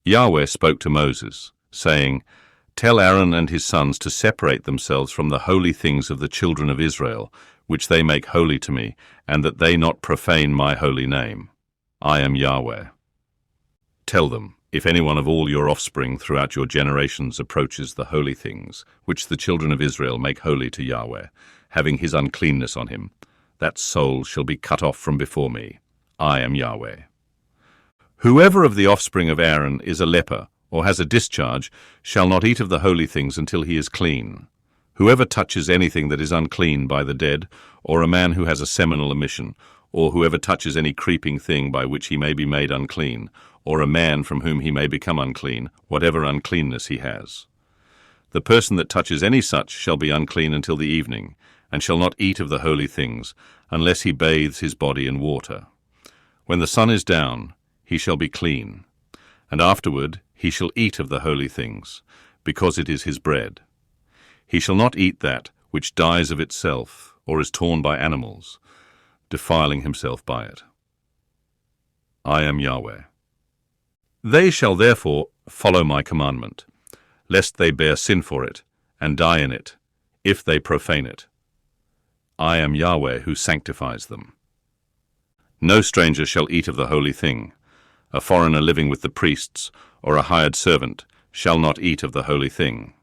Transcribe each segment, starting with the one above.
Yahweh spoke to Moses, saying, "Tell Aaron and his sons to separate themselves from the holy things of the children of Israel, which they make holy to me, and that they not profane my holy name. I am Yahweh. Tell them, if anyone of all your offspring throughout your generations approaches the holy things, which the children of Israel make holy to Yahweh, having his uncleanness on him, that soul shall be cut off from before me. I am Yahweh. Whoever of the offspring of Aaron is a leper, or has a discharge, shall not eat of the holy things until he is clean. Whoever touches anything that is unclean by the dead, or a man who has a seminal emission, or whoever touches any creeping thing by which he may be made unclean, or a man from whom he may become unclean, whatever uncleanness he has. The person that touches any such shall be unclean until the evening, and shall not eat of the holy things, unless he bathes his body in water. When the sun is down, he shall be clean, and afterward he shall eat of the holy things, because it is his bread. He shall not eat that which dies of itself, or is torn by animals, defiling himself by it. I am Yahweh. They shall therefore follow my commandment, lest they bear sin for it, and die in it, if they profane it. I am Yahweh who sanctifies them. No stranger shall eat of the holy thing. A foreigner living with the priests, or a hired servant, shall not eat of the holy thing.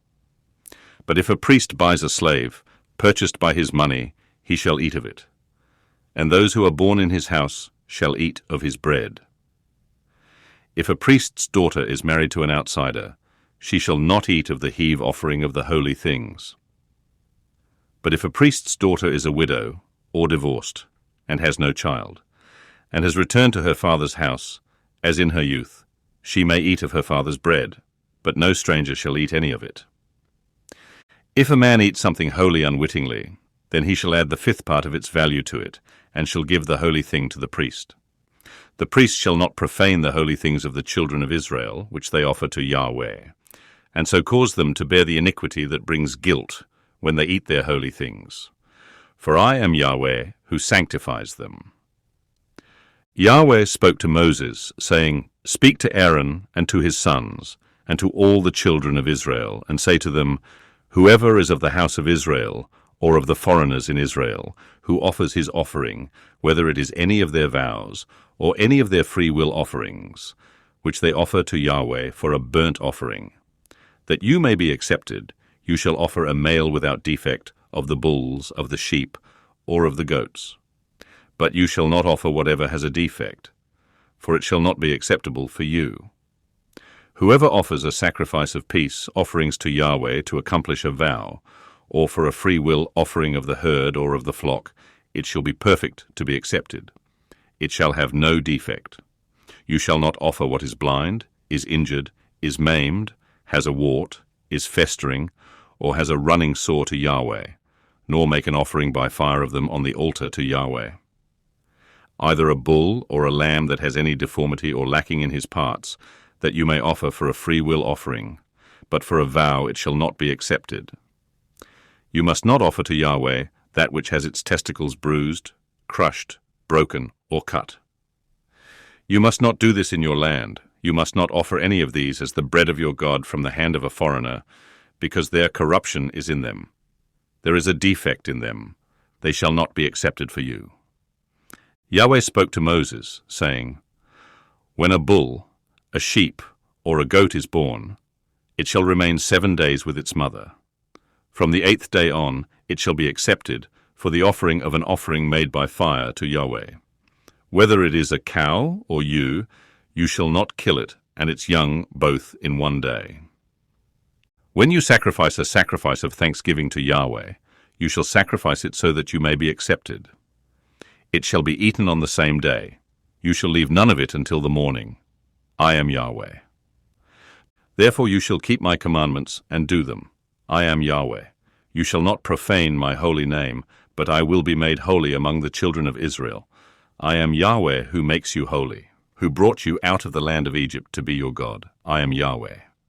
But if a priest buys a slave, purchased by his money, he shall eat of it. And those who are born in his house shall eat of his bread. If a priest's daughter is married to an outsider, she shall not eat of the heave offering of the holy things. But if a priest's daughter is a widow, or divorced, and has no child, and has returned to her father's house, as in her youth, she may eat of her father's bread, but no stranger shall eat any of it. If a man eats something holy unwittingly, then he shall add the fifth part of its value to it, and shall give the holy thing to the priest. The priest shall not profane the holy things of the children of Israel, which they offer to Yahweh, and so cause them to bear the iniquity that brings guilt when they eat their holy things. For I am Yahweh who sanctifies them. Yahweh spoke to Moses, saying, "Speak to Aaron and to his sons, and to all the children of Israel, and say to them, Whoever is of the house of Israel, or of the foreigners in Israel, who offers his offering, whether it is any of their vows, or any of their free will offerings, which they offer to Yahweh for a burnt offering, that you may be accepted, you shall offer a male without defect of the bulls, of the sheep, or of the goats. But you shall not offer whatever has a defect, for it shall not be acceptable for you. Whoever offers a sacrifice of peace offerings to Yahweh to accomplish a vow, or for a free will offering of the herd or of the flock, it shall be perfect to be accepted. It shall have no defect. You shall not offer what is blind, is injured, is maimed, has a wart, is festering, or has a running sore to Yahweh, nor make an offering by fire of them on the altar to Yahweh. Either a bull or a lamb that has any deformity or lacking in his parts, that you may offer for a free will offering, but for a vow it shall not be accepted. You must not offer to Yahweh that which has its testicles bruised, crushed, broken, or cut. You must not do this in your land. You must not offer any of these as the bread of your God from the hand of a foreigner, because their corruption is in them. There is a defect in them. They shall not be accepted for you. Yahweh spoke to Moses, saying, When a bull, a sheep, or a goat is born, it shall remain 7 days with its mother. From the 8th day on, it shall be accepted for the offering of an offering made by fire to Yahweh. Whether it is a cow or ewe, you shall not kill it and its young both in 1 day. When you sacrifice a sacrifice of thanksgiving to Yahweh, you shall sacrifice it so that you may be accepted. It shall be eaten on the same day. You shall leave none of it until the morning. I am Yahweh. Therefore you shall keep my commandments and do them. I am Yahweh. You shall not profane my holy name, but I will be made holy among the children of Israel. I am Yahweh who makes you holy, who brought you out of the land of Egypt to be your God. I am Yahweh.